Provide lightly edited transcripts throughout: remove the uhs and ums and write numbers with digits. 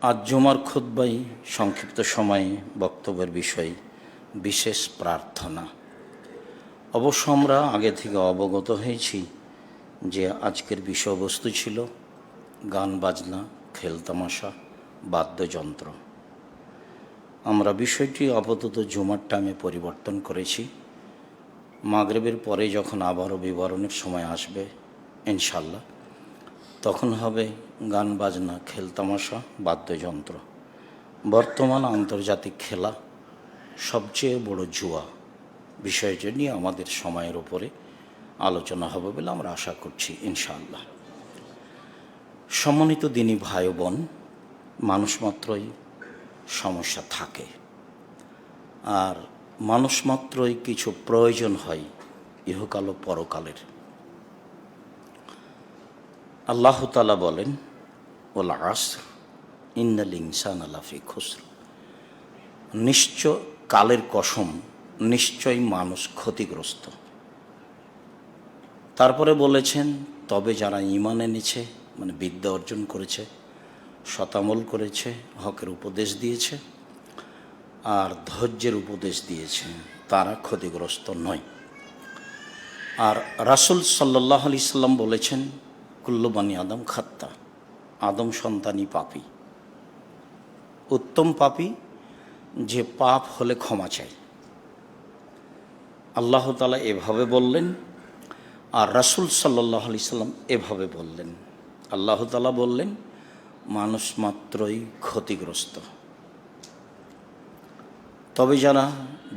আজ জুমার খুতবায় সংক্ষিপ্ত সময়ে বক্তব্যের বিষয় বিশেষ প্রার্থনা। অবশ্য আমরা আগে থেকে অবগত হয়েছি যে আজকের বিষয়বস্তু ছিল গান বাজনা, খেলতামাশা, বাদ্যযন্ত্র। আমরা বিষয়টি আপাতত জুমার টাইমে পরিবর্তন করেছি। মাগরিবের পরে যখন আবারও বিবরণের সময় আসবে ইনশাল্লাহ, তখন হবে গান বাজনা, খেলতামাশা, বাদ্যযন্ত্র। বর্তমান আন্তর্জাতিক খেলা সবচেয়ে বড় জুয়া বিষয়টি নিয়ে আমাদের সময়ের উপরে আলোচনা হবে বলে আমরা আশা করছি ইনশাআল্লাহ। সম্মানিত দিনী ভাই বোন, মানুষ মাত্রই সমস্যা থাকে, আর মানুষ মাত্রই কিছু প্রয়োজন হয় ইহকাল ও পরকালের। আল্লাহ তাআলা বলেন, ওয়াল আসর ইন্নাল ইনসানা লাফি খুসর, নিশ্চয় কালের কসম, নিশ্চয়ই মানুষ ক্ষতিগ্রস্ত। তারপরে বলেছেন, তবে যারা ঈমান এনেছে, মানে বিদ্যা অর্জন করেছে, শতামল করেছে, হকের উপদেশ দিয়েছে আর ধৈর্যের উপদেশ দিয়েছে, তারা ক্ষতিগ্রস্ত নয়। আর রাসূল সাল্লাল্লাহু আলাইহি সাল্লাম বলেছেন, কুল্লু বানি আদম খাত্তা, আদম সন্তানই পাপী। উত্তম পাপী যে পাপ হলে ক্ষমা চায়। আল্লাহ তাআলা এভাবে বললেন, আর রাসূল সাল্লাল্লাহু আলাইহি সাল্লাম এভাবে বললেন। আল্লাহ তাআলা বললেন, মানুষ মাত্রই ক্ষতিগ্রস্ত। তবে যারা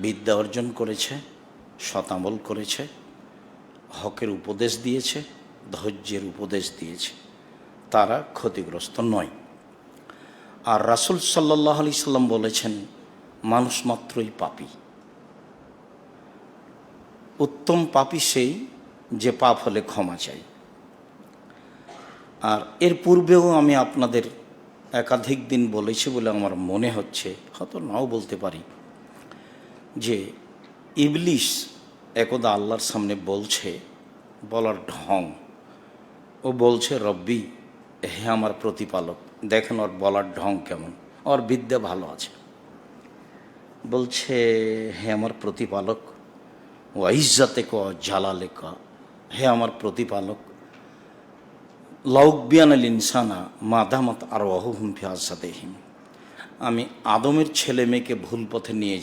বিদ্যা অর্জন করেছে, শতামল করেছে, হকের উপদেশ দিয়েছে, ধৈর্যের উপদেশ দিয়েছে, তারা ক্ষতিগ্রস্ত নয়। আর রাসূল সাল্লাল্লাহু আলাইহি সাল্লাম বলেছেন, মানুষ মাত্রই পাপী। উত্তম পাপী সেই যে পাপ হলে ক্ষমা চায়। আর এর পূর্বেও আমি আপনাদের একাধিক দিন বলেছি বলে আমার মনে হচ্ছে, হয়তো নাও বলতে পারি, যে ইবলিস একদা আল্লাহর সামনে বলছে, বলার ঢং, ও বলছে, রব্বি, হে আমার প্রতিপালক। দেখেন ওর বলার ঢং কেমন, ওর বিদ্যা ভালো আছে। বলছে, হে আমার প্রতিপালক, ও ইজ্জাতে ক জালালে ক, হে আমার প্রতিপালক, লাউকবিয়ান আল ইনসানা মাদামাত আর ওহুম ফি আসাদেহিম, আমি আদমের ছেলে মেয়েকে ভুল পথে নিয়ে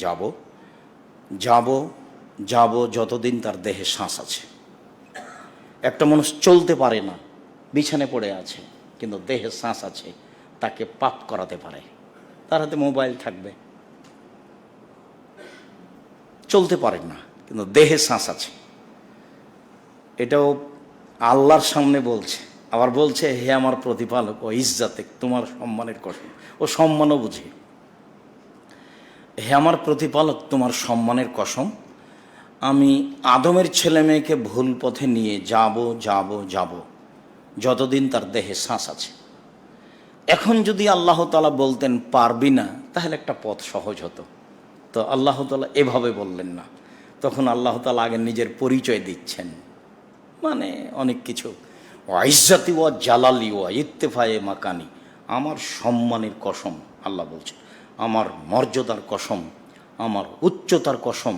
যাব যতদিন তার দেহে শ্বাস আছে। একটা মানুষ চলতে পারে না, বিছানে পড়ে আছে, কিন্তু দেহে শ্বাস আছে, তাকে পাপ করাতে পারে। তার হাতে মোবাইল থাকবে, চলতে পারে না, কিন্তু দেহে শ্বাস আছে। এটাও আল্লাহর সামনে বলছে। আবার বলছে, হে আমার প্রতিপালক, ও ইজ্জাতে, তোমার সম্মানের কসম। ও সম্মানও বুঝে। হে আমার প্রতিপালক, তোমার সম্মানের কসম, আমি আদমের ছেলে মেয়েকে ভুল পথে নিয়ে যাব যতদিন তার দেহে শ্বাস আছে। এখন যদি আল্লাহ তাআলা বলতেন পারবি না, তাহলে একটা পথ সহজ হতো। তো আল্লাহ তাআলা এভাবে বললেন না। তখন আল্লাহ তাআলা আগে নিজের পরিচয় দিচ্ছেন, মানে অনেক কিছু। ইজ্জাতি ওয়া জালালি ওয়া ইত্তেফায়ে মাকানি, আমার সম্মানের কসম, আল্লাহ বলছেন, আমার মর্যাদার কসম, আমার উচ্চতার কসম,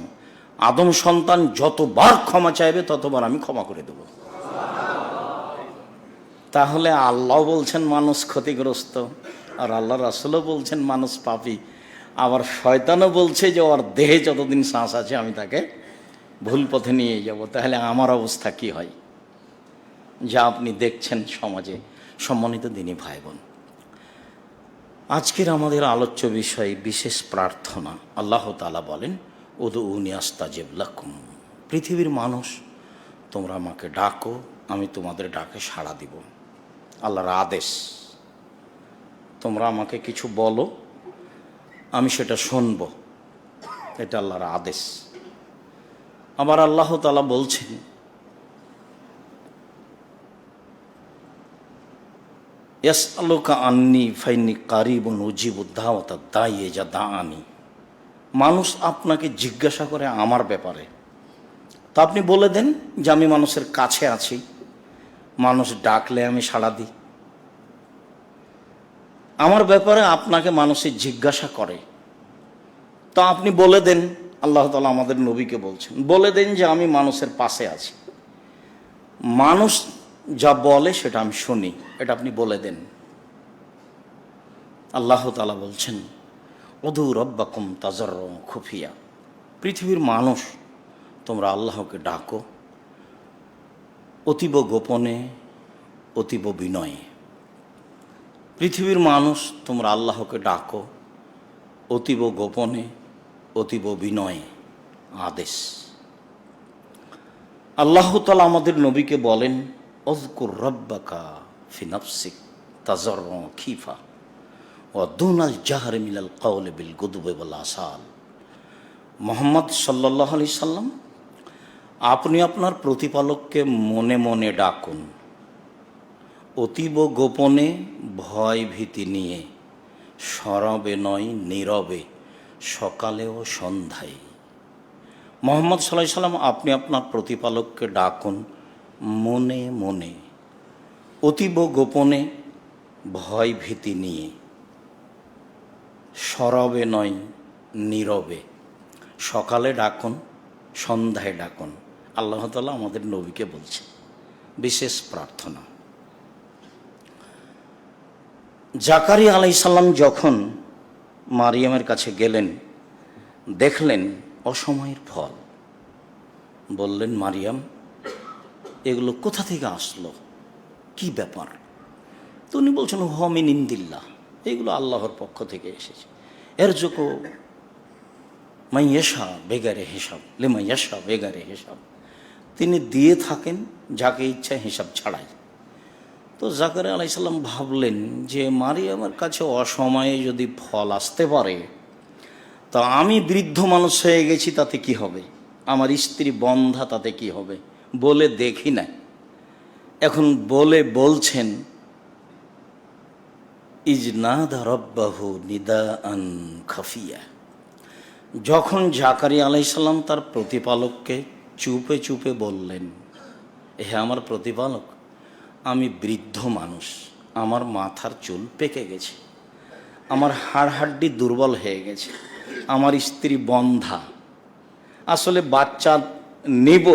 আদম সন্তান যতবার ক্ষমা চাইবে ততবার আমি ক্ষমা করে দেব। তাহলে আল্লাহ বলছেন মানুষ ক্ষতিগ্রস্ত, আর আল্লাহ রাসূলও বলছেন মানুষ পাপী, আবার শয়তানও বলছে যে ওর দেহে যতদিন শ্বাস আছে আমি তাকে ভুল পথে নিয়ে যাব। তাহলে আমার অবস্থা কি হয়, যা আপনি দেখছেন সমাজে। সম্মানিত দিনী ভাই বোন, আজকের আমাদের আলোচ্য বিষয় বিশেষ প্রার্থনা। আল্লাহ তাআলা বলেন, উদউনি আস্তাজিব লাকুম, পৃথিবীর মানুষ, তোমরা আমাকে ডাকো, আমি তোমাদের ডাকে সাড়া দিব। আল্লাহর আদেশ, তোমরা আমাকে কিছু বলো, আমি সেটা শুনব, এটা আল্লাহর আদেশ। আবার আল্লাহ তাআলা বলছেন, ইয়াসআলুকা আন্নী ফাইন্নী কারিবুন উজিবু দাওয়াতাদ দাঈ ইযা দাআনি, মানুষ আপনাকে জিজ্ঞাসা করে আমার ব্যাপারে, তা আপনি বলে দেন যে আমি মানুষের কাছে আছি, মানুষ ডাকলে আমি সাড়া দিই। আমার ব্যাপারে আপনাকে মানুষের জিজ্ঞাসা করে, তো আপনি বলে দেন, আল্লাহ তাআলা আমাদের নবীকে বলছেন, বলে দেন যে আমি মানুষের পাশে আছি, মানুষ যা বলে সেটা আমি শুনি, এটা আপনি বলে দেন। আল্লাহ তাআলা বলছেন, উদু রব্বাকুম তাজাররুন খুফিয়া, পৃথিবীর মানুষ তোমরা আল্লাহকে ডাকো অতীব গোপনে, অতীব বিনয়ে। পৃথিবীর মানুষ তোমরা আল্লাহকে ডাকো অতীব গোপনে, অতীব বিনয়ে। আদেশ। আল্লাহ তাআলা আমাদের নবীকে বলেন, উযকুর রাব্বাকা ফি নাফসিক তাজাররুন খিফা ওয়া দুনাল জাহরি মিনাল কওলি বিল গুদুবি ওয়াল আসাল। মুহাম্মদ সাল্লাল্লাহু আলাইহি সাল্লাম, আপনি আপনার প্রতিপালককে মনে মনে ডাকুন, অতীব গোপনে, ভয় ভীতি নিয়ে, সরবে নয় নীরবে, সকালে ও সন্ধ্যায়। মুহাম্মদ সাল্লাল্লাহু আলাইহি সাল্লাম, আপনি আপনার প্রতিপালককে ডাকুন মনে মনে, অতীব গোপনে, ভয় ভীতি নিয়ে, সরবে নয় নীরবে, সকালে ডাকুন, সন্ধ্যায় ডাকুন। আল্লাহ তাআলা আমাদের নবীকে বলছে। বিশেষ প্রার্থনা। জাকারিয়া আলাইহিস সালাম যখন মারিয়ামের কাছে গেলেন, দেখলেন অসময়ের ফল, বললেন, মারিয়াম এগুলো কোথা থেকে আসলো, কি ব্যাপার? তো উনি বলছেন, হুয়া মিন ইনদিল্লাহ, এগুলো আল্লাহর পক্ষ থেকে এসেছে। এর যোগ্য মাইয়াশা বেগারে হিসাব, লিমাইয়াশা বেগারে হিসাব, তিনি দিয়ে থাকেন যাকে ইচ্ছা হিসাব ছাড়াই। তো জাকারিয়া আলাইহিস সালাম ভাবলেন যে মারিয়ামের কাছে অসময়ে যদি ফল আসতে পারে, তা আমি বৃদ্ধ মানুষ হয়ে গেছি, তাতে কি হবে? আমার স্ত্রী বন্ধা, তাতে কি হবে? বলে দেখি না। এখন বলছেন, ইজনাদা রব্বাহু নিদাআন খাফিয়া। যখন জাকারিয়া আলাইহিস সালাম তার প্রতিপালককে চুপে চুপে বললেন, হে আমার প্রতিপালক, আমি বৃদ্ধ মানুষ, আমার মাথার চুল পেকে গেছে, আমার হাড় হাড্ডি দুর্বল হয়ে গেছে, আমার স্ত্রী বন্ধা, আসলে বাচ্চা নিব,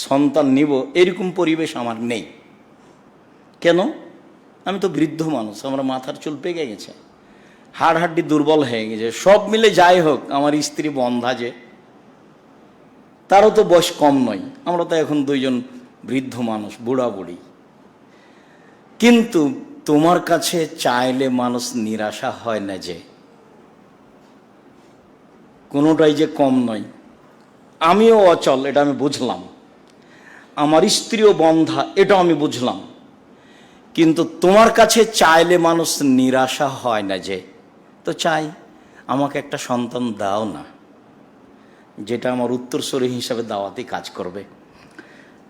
সন্তান নিব এরকম পরিবেশ আমার নেই। কেন? আমি তো বৃদ্ধ মানুষ, আমার মাথার চুল পেকে গেছে, হাড় হাড্ডি দুর্বল হয়ে গেছে, সব মিলে যাই হোক, আমার স্ত্রী বন্ধা, যে তারও তো বয়স কম নয়, আমরা তো এখন দুইজন বৃদ্ধ মানুষ, বুড়া বুড়ি। কিন্তু তোমার কাছে চাইলে মানুষ নিরাশা হয় না, যে কোনোটাই যে কম নয়। আমিও অচল, এটা আমি বুঝলাম, আমার স্ত্রীও বন্ধা, এটাও আমি বুঝলাম, কিন্তু তোমার কাছে চাইলে মানুষ নিরাশা হয় না, যে তো চাই আমাকে একটা সন্তান দাও না, যেটা আমার উত্তরসূরি হিসাবে দাওয়াতি কাজ করবে।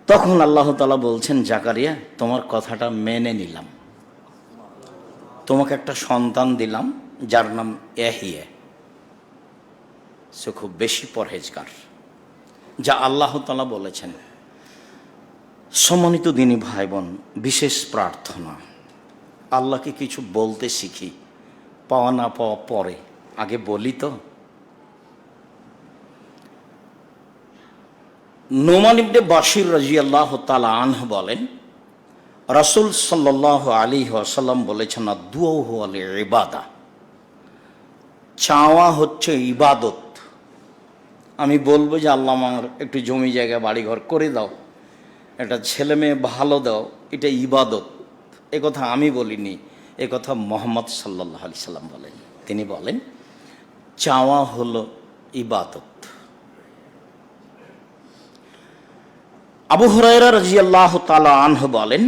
তখন আল্লাহ তাআলা বলছেন, জাকারিয়া তোমার কথাটা মেনে নিলাম, তোমাকে একটা সন্তান দিলাম যার নাম ইয়াহিয়া, সে খুব বেশি পরহেজগার, যা আল্লাহ তাআলা বলেছেন। সম্মানিত দিনী ভাই বোন, বিশেষ প্রার্থনা, আল্লাহকে কিছু বলতে শিখি, পাওয়া না পাওয়া পরে, আগে বলি তো। নোমান ইবনে বাশির রাদিয়াল্লাহু তাআলা আনহু বলেন, রাসূল সাল্লাল্লাহু আলাইহি ওয়াসাল্লাম বলেছেন, দুআ হুয়াল ইবাদা, চাওয়া হচ্ছে ইবাদত। আমি বলবো যে আল্লাহ আমার একটু জমি জায়গা বাড়িঘর করে দাও, একটা ছেলে মেয়ে ভালো দাও, এটা ইবাদত। এ কথা আমি বলিনি, এ কথা মুহাম্মদ সাল্লাল্লাহু আলাইহি সাল্লাম বলেন। তিনি বলেন, চাওয়া হলো ইবাদত। আবু হুরায়রা রাদিয়াল্লাহু তাআলা আনহু বলেন,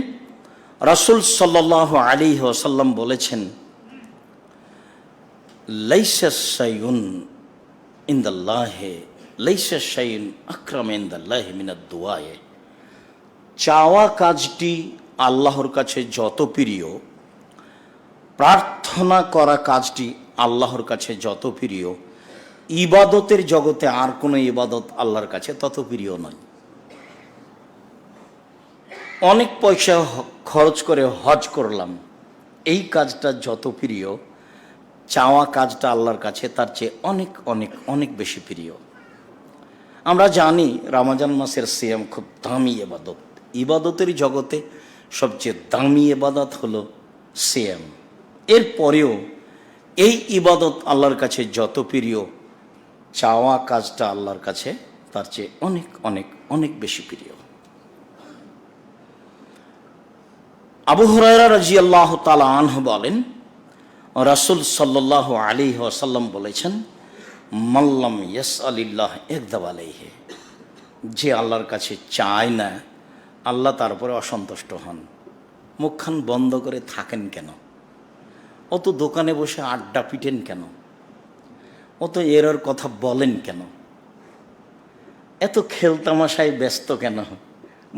রাসূল সাল্লাল্লাহু আলাইহি ওয়াসাল্লাম বলেছেন, লাইসা শাইউন ইনদাল্লাহি, লাইসা শাইউন আকরাম ইনদাল্লাহি মিনাদ দুআ। চাওয়া কাজটি আল্লাহর কাছে যত প্রিয়, প্রার্থনা করা কাজটি আল্লাহর কাছে যত প্রিয়, ইবাদতের জগতে আর কোনো ইবাদত আল্লাহর কাছে তত প্রিয় নয়। অনেক পয়সা খরচ করে হজ করলাম, এই কাজটা যত প্রিয়, চাওয়া কাজটা আল্লাহর কাছে তার চেয়ে অনেক অনেক অনেক বেশি প্রিয়। আমরা জানি রমজান মাসের সিয়াম খুব দামি ইবাদত। ইবাদতের জগতে সবচেয়ে দামি ইবাদত হলো সিয়াম। এরপরেও এই ইবাদত আল্লাহর কাছে যত প্রিয়, চাওয়া কাজটা আল্লাহর কাছে তার চেয়ে অনেক অনেক অনেক বেশি প্রিয়। আবু হুরায়রা রাদিয়াল্লাহু তাআলা আনহু বলেন, রাসূল সাল্লাল্লাহু আলাইহি ওয়াসাল্লাম বলেছেন, মাল্লাম ইয়াসআলিল্লাহ ইয়াগদাব আলাইহি, যে আল্লাহর কাছে চায় না আল্লাহ তারপরে অসন্তুষ্ট হন। মুখখান বন্ধ করে থাকেন কেন? অত দোকানে বসে আড্ডা পিটেন কেন? অত এরর কথা বলেন কেন? এত খেলতামাশায় ব্যস্ত কেন?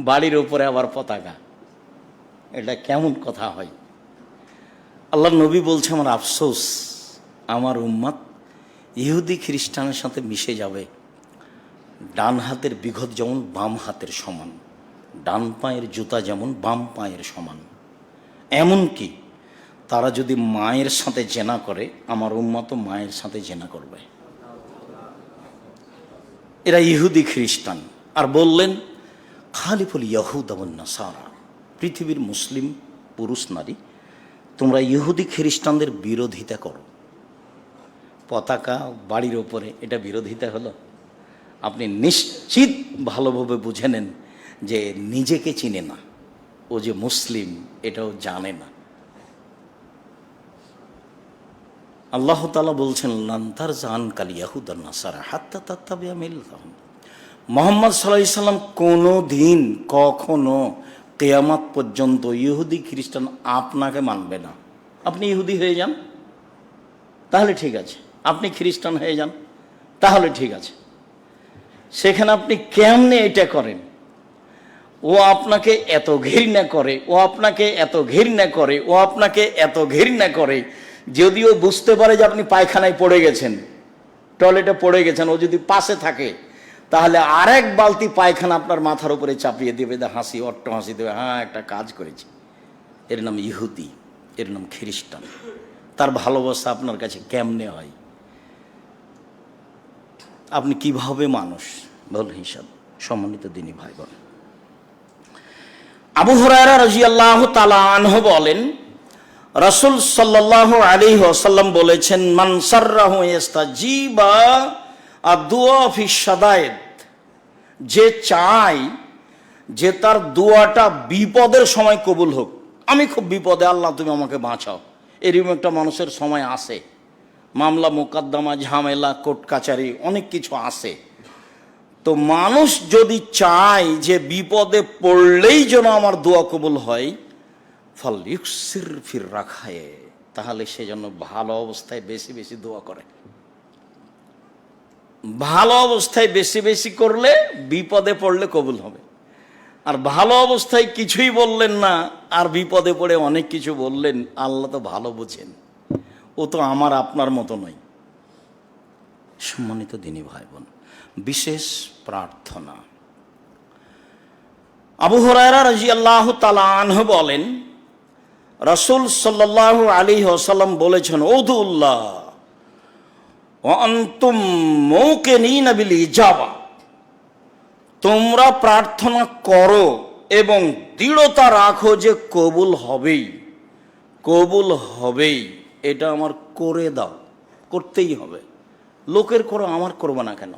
বাড়ির উপরে আবার পতাকা, এটা কেমন কথা হয়? আল্লাহ নবী বলছে, আমার আফসোস, আমার উম্মত ইহুদি খ্রিস্টানের সাথে মিশে যাবে। ডান হাতের বিঘত যেমন বাম হাতের সমান, ডান পায়ের জুতা যেমন বাম পায়ের সমান। এমনকি তারা যদি মায়ের সাথে জেনা করে, আমার উম্মত মায়ের সাথে জেনা করবে। এরা ইহুদি খ্রিস্টান। আর বললেন, খালিফুল ইয়াহুদ ওয়ান নাসারা, পৃথিবীর মুসলিম পুরুষ নারী তোমরা ইহুদি খ্রিস্টানদের বিরোধিতা করো। পতাকা বাড়ির ওপরে, এটা বিরোধিতা হলো? আপনি নিশ্চিত ভালোভাবে বুঝে নেন যে নিজেকে চিনে না, ও যে মুসলিম এটাও জানে না। আল্লাহ তাআলা বলছেন, লান তারজা আনকাল ইয়াহুদ ওয়ান নাসারা হাত্তা তাত্তাবিআ মিল্লাতাহুম। মুহাম্মদ সাল্লাল্লাহু আলাইহি সাল্লাম কোনো দিন কখনো কিয়ামত পর্যন্ত ইহুদি খ্রিস্টান আপনাকে মানবে না। আপনি ইহুদি হয়ে যান, তাহলে ঠিক আছে। আপনি খ্রিস্টান হয়ে যান, তাহলে ঠিক আছে। সেখানে আপনি কেমনে এটা করেন? ও আপনাকে এত ঘৃণা করে, ও আপনাকে এত ঘৃণা করে, ও আপনাকে এত ঘৃণা করে, যদিও বুঝতে পারে যে আপনি পায়খানায় পড়ে গেছেন, টয়লেটে পড়ে গেছেন, ও যদি পাশে থাকে তাহলে আরেক বালতি পায়খানা আপনার মাথার উপরে চাপিয়ে দেবে, হাসি, অট্ট হাসি দেবে, হ্যাঁ একটা কাজ করেছি। এর নাম ইহুদি, এর নাম খ্রিস্টান। তার ভালোবাসা আপনার কাছে কেমনে হয়? আপনি কিভাবে মানুষ বল হিসাব? সম্মানিত দিনী ভাই বোন, আবু হুরায়রা রাদিয়াল্লাহু তাআলা আনহু বলেন, রাসূল সাল্লাল্লাহু আলাইহি ওয়াসাল্লাম বলেছেন, মান সাররাহু ইস্তাজিবা আদ-দুআ ফি শাদায়েদ, যে চায় যে তার দোয়াটা বিপদের সময় কবুল হোক। আমি খুব বিপদে, আল্লাহ তুমি আমাকে বাঁচাও, এরকম একটা মানুষের সময় আসে। মামলা মোকদ্দমা, ঝামেলা, কোর্ট কাচারি, অনেক কিছু আসে। তো মানুষ যদি চায় যে বিপদে পড়লেই যেন আমার দোয়া কবুল হয়, ফাল ইউকসির ফির রাখায়, তাহলে সে যেন ভালো অবস্থায় বেশি বেশি দোয়া করে। ভালো অবস্থায় বেশি বেশি করলে বিপদে পড়লে কবুল হবে। আর ভালো অবস্থায় কিছুই বললেন না, আর বিপদে পড়ে অনেক কিছু বললেন, আল্লাহ তো ভালো বুঝেন, ও তো আমার আপনার মতো নয়। সম্মানিত দিনী ভাই বোন, বিশেষ প্রার্থনা। আবু হুরায়রা রাদিয়াল্লাহু তাআলা আনহু বলেন, রাসূল সাল্লাল্লাহু আলাইহি ওয়াসাল্লাম বলেছেন, উদুল্লাহ ওয়া আনতুম মুকিনিনা বিল ইজাবা, তোমরা প্রার্থনা করো এবং দৃঢ়তা রাখো যে কবুল হবেই, কবুল হবেই। এটা আমার করে দাও, করতেই হবে। লোকের করো, আমার করবো না কেন?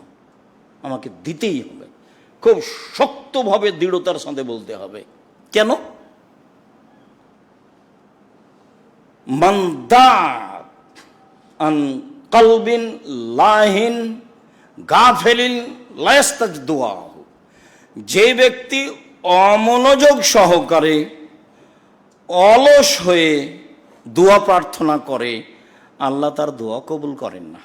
আমাকে দিতেই হবে। খুব শক্তভাবে দৃঢ়তার সাথে বলতে হবে। কেন? মান দাআ আন কলবিন লাহিন গাফিলিন লা ইস্তাজিব দুআহু, যে ব্যক্তি অমনোযোগ সহকারে অলস হয়ে দোয়া প্রার্থনা করে, আল্লাহ তার দোয়া কবুল করেন না।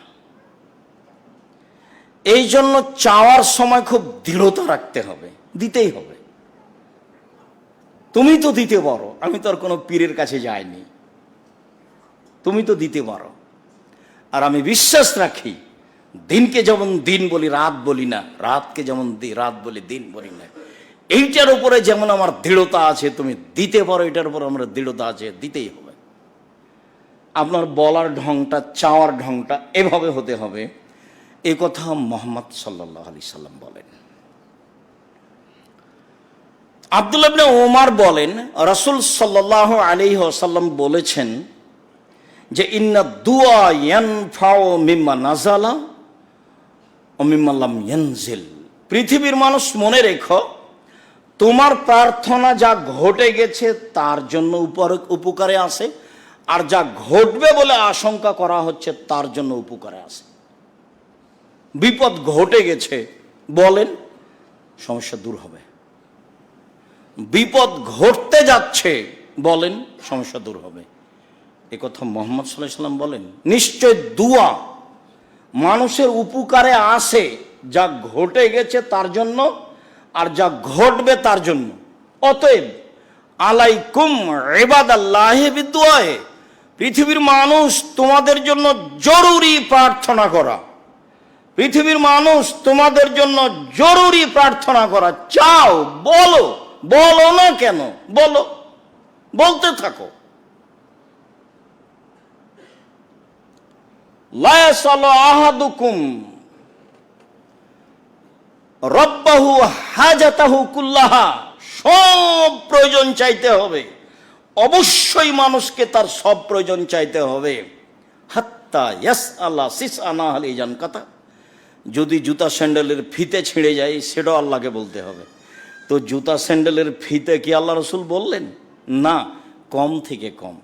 এই জন্য চাওয়ার সময় খুব দৃঢ়তা রাখতে হবে, দিতেই হবে। তুমি তো দিতে পারো, আমি তো আর কোনো পীরের কাছে যাইনি, তুমি তো দিতে পারো। আর আমি বিশ্বাস রাখি, দিনকে যেমন দিন বলি, রাত বলি না, রাতকে যেমন রাত বলি, দিন বলি না, এইটার উপরে যেমন আমার দৃঢ়তা আছে, তুমি দিতে পারো, এটার উপর আমার দৃঢ়তা আছে, দিতেই হবে। আপনার বলার ঢংটা, চাওয়ার ঢংটা এভাবে হতে হবে, এ কথা মুহাম্মদ সাল্লাল্লাহু আলাইহি সাল্লাম বলেন। আব্দুল্লাহ ইবনে ওমর বলেন, রাসূল সাল্লাল্লাহু আলাইহি ওয়াসাল্লাম বলেছেন যে ইন্না দুআ ইয়ানফাউ মিম্মা নাযালা ওয়া মিম্মা লাম ইয়ানজিল। পৃথিবীর মানুষ মনে রেখো, তোমার প্রার্থনা যা ঘটে গেছে তার জন্য উপকারে আসে, আর যা ঘটবে বলে আশঙ্কা করা হচ্ছে তার জন্য উপকারে আসে। বিপদ ঘটে গেছে বলেন, সমস্যা দূর হবে। বিপদ ঘটতে যাচ্ছে বলেন, সমস্যা দূর হবে। এ কথা মুহাম্মদ সাল্লাল্লাহু আলাইহি ওয়াসাল্লাম বলেন। নিশ্চয় দুয়া মানুষের উপকারে আসে, যা ঘটে গেছে তার জন্য আর যা ঘটবে তার জন্য। অতএব আলাইকুম ইবাদাল্লাহি বিদুআয়ে, পৃথিবীর মানুষ তোমাদের জন্য জরুরি প্রার্থনা করা। পৃথিবীর মানুষ তোমাদের জন্য জরুরি প্রার্থনা করা। চাও, বলো, বলো না কেন, বলো, বলতে থাকো। লা ইয়াসালু আহাদুকুম রব্বাহু হাজাতাহু কুল্লাহা, সব প্রয়োজন চাইতে হবে। অবশ্যই মানুষকে তার সব প্রয়োজন চাইতে হবে। হাত্তা ইয়াসআলা সিসআনা আলাইজান কথা, যদি জুতা স্যান্ডেলের ফিতে ছিঁড়ে যায় সেটাও আল্লাহকে বলতে হবে। তো জুতা স্যান্ডেলের ফিতে কি আল্লাহ রসুল বললেন? না, কম থেকে কম,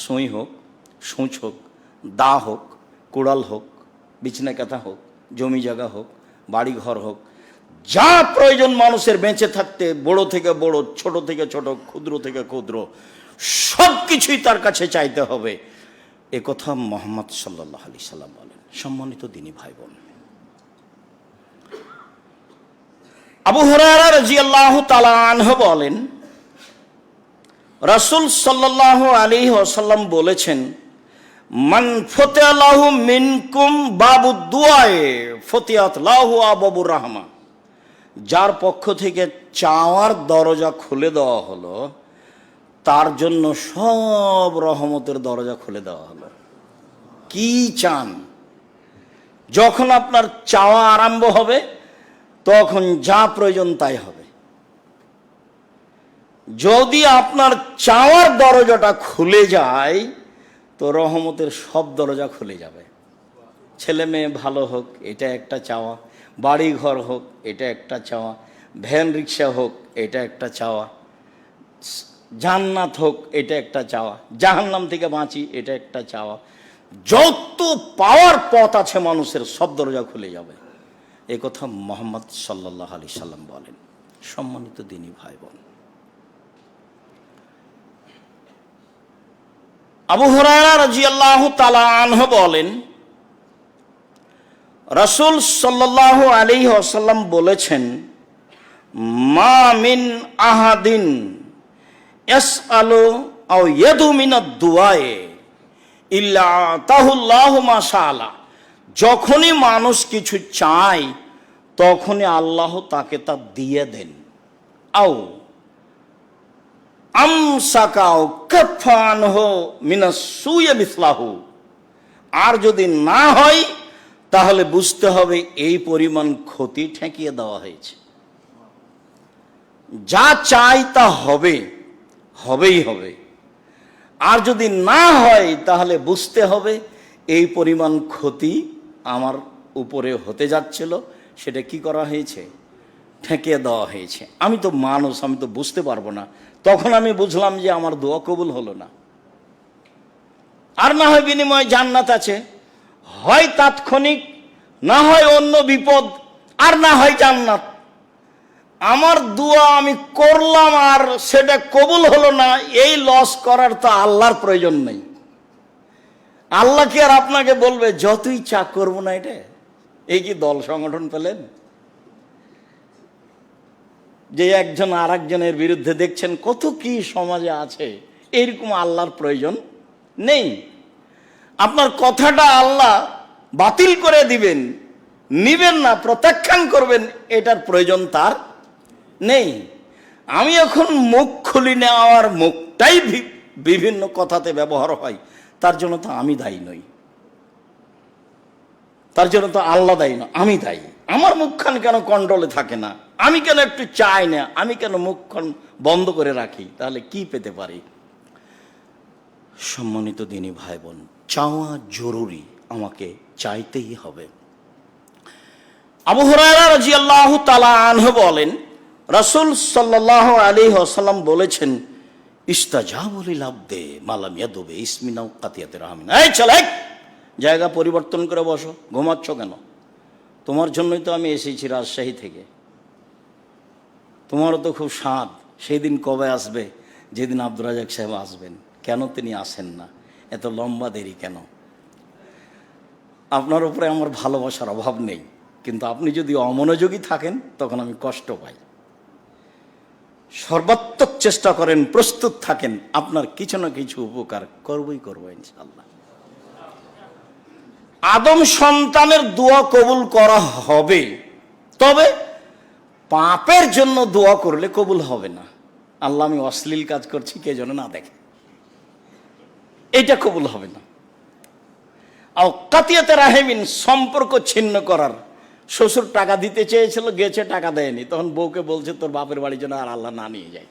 সুই হোক, সূচ হোক, দা হোক, কুড়াল হোক, বিছনা কাঁথা হোক, জমি জায়গা হোক, বাড়ি ঘর হোক, যা প্রয়োজন মানুষের বেঁচে থাকতে, বড় থেকে বড়, ছোট থেকে ছোট, ক্ষুদ্র থেকে ক্ষুদ্র, সব কিছুই তার কাছে চাইতে হবে। এ কথা মুহাম্মদ সাল্লাল্লাহু আলাইহি সাল্লাম বলেন। সম্মানিত দ্বীনী ভাই বোন, আবু হুরায়রা রাদিয়াল্লাহু তাআলা আনহু বলেন, রাসূল সাল্লাল্লাহু আলাইহি ওয়াসাল্লাম বলেছেন, মান ফতিহা লাহু মিনকুম বাবুদ দুআয়ে ফতিহাত লাহু আবওয়াবুর রাহমা, যার পক্ষ থেকে চাওয়ার দরজা খুলে দেওয়া হলো তার জন্য সব রহমতের দরজা খুলে দেওয়া হলো। কি চান? যখন আপনার চাওয়া আরম্ভ হবে তখন যা প্রয়োজন তাই হবে। যদি আপনার চাওয়ার দরজাটা খুলে যায় তো রহমতের সব দরজা খুলে যাবে। ছেলে মেয়ে ভালো হোক, এটা একটা চাওয়া। বাড়ি ঘর হোক, এটা একটা চাওয়া। ভ্যান রিক্সা হোক, এটা একটা চাওয়া। জান্নাত হোক, এটা একটা চাওয়া। জাহান্নাম থেকে বাঁচি, এটা একটা চাওয়া। যত পাওয়ার পথ আছে মানুষের, সব দরজা খুলে যাবে। এ কথা মুহাম্মদ সাল্লাল্লাহু আলাইহি সাল্লাম বলেন। সম্মানিত দ্বীনী ভাই বোন, আবু হুরায়রা রাদিয়াল্লাহু তাআলা আনহু বলেন, রাসূল সাল্লাল্লাহু আলাইহি ওয়াসাল্লাম বলেছেন, মা মিন আহাদিন ইয়াসআলু আও ইয়াদু মিনাদ দুআয়ে ইল্লা আতাহুল্লাহু মা শাআলা। যখনই মানুষ কিছু চায় তখনই আল্লাহ তাকে তা দিয়ে দেন। আও আমসাকাও কাফানহু মিনাস সুয়ে মিসলাহু, আর যদি না হয় তাহলে বুঝতে হবে এই পরিমাণ ক্ষতি ঠেকিয়ে দেওয়া হয়েছে। যা চাই তা হবে, হবেই হবে। আর যদি না হয় তাহলে বুঝতে হবে এই পরিমাণ ক্ষতি আমার উপরে হতে যাচ্ছিল, সেটা কি করা হয়েছে? ঠেকিয়ে দেওয়া হয়েছে। আমি তো মানুষ, আমি তো বুঝতে পারবো না। তখন আমি বুঝলাম যে আমার দোয়া কবুল হলো না। আর না হয় বিনিময়ে জান্নাত আছে, হয় তাৎক্ষণিক, না হয় অন্য বিপদ, আর না হয় জান্নাত। আমার দোয়া আমি করলাম আর সেটা কবুল হলো না, এই লস করার তো আল্লাহর প্রয়োজন নেই। আল্লাহ কি আর আপনাকে বলবে যতই চা করবো না? এটা এই কি দল সংগঠন পেলেন যে একজন আর একজনের বিরুদ্ধে দেখছেন কত কি সমাজে আছে? এইরকম আল্লাহর প্রয়োজন নেই। আপনার কথাটা আল্লাহ বাতিল করে দিবেন, নিবেন না, প্রত্যাখ্যান করবেন, এটার প্রয়োজন তার নেই। আমি এখন মুখ খুলি না, আমার মুখটাই বিভিন্ন কথাতে ব্যবহার হয়, তার জন্য তো আমি দায়ী নই, তার জন্য তো আল্লাহ দায়ী না, আমি দায়ী। আমার মুখখান কেন কন্ট্রোলে থাকে না, আমি কেন একটু চাই না, আমি কেন মুখখান বন্ধ করে রাখি, তাহলে কি পেতে পারি? সম্মানিত দিনী ভাই বোন, চাওয়া জরুরি, আমাকে চাইতেই হবে। আবু হুরায়রা রাদিয়াল্লাহু তাআলা আনহু বলেন, রাসূল সাল্লাল্লাহু আলাইহি ওয়াসাল্লাম বলেছেন, ইস্তাজাবু লিল আবদি মা লাম ইয়াদুবি ইসমিন আও কাতিয়াতির রাহমিন। এই চল, জায়গা পরিবর্তন করে বসো, ঘুমাচ্ছ কেন? তোমার জন্যই তো আমি এসেছি রাজশাহী থেকে, তোমারও তো খুব স্বাদ। সেই দিন কবে আসবে যেদিন আব্দুর রাজ্জাক সাহেব আসবেন? কেন তিনি আসেন না? এত লম্বা দেরি কেন? আপনার উপরে আমার ভালোবাসার অভাব নেই, কিন্তু আপনি যদি অমনোযোগী থাকেন তখন আমি কষ্ট পাই। সর্বাত্মক চেষ্টা করেন, প্রস্তুত থাকেন, আপনার কিছু না কিছু উপকার করবই করবো ইনশাআল্লাহ। আদম সন্তানের দোয়া কবুল করা হবে, তবে পাপের জন্য দোয়া করলে কবুল হবে না। আল্লাহ, আমি অশ্লীল কাজ করছি, কে যেন না দেখে, এটা কবুল হবে না। আর কাতিয়াতে রাহেমিন, সম্পর্ক ছিন্ন করার, শ্বশুর টাকা দিতে চেয়েছিল, গেছে, টাকা দেয়নি, তখন বউকে বলছে তোর বাপের বাড়ি যেন আর আল্লাহ না নিয়ে যায়।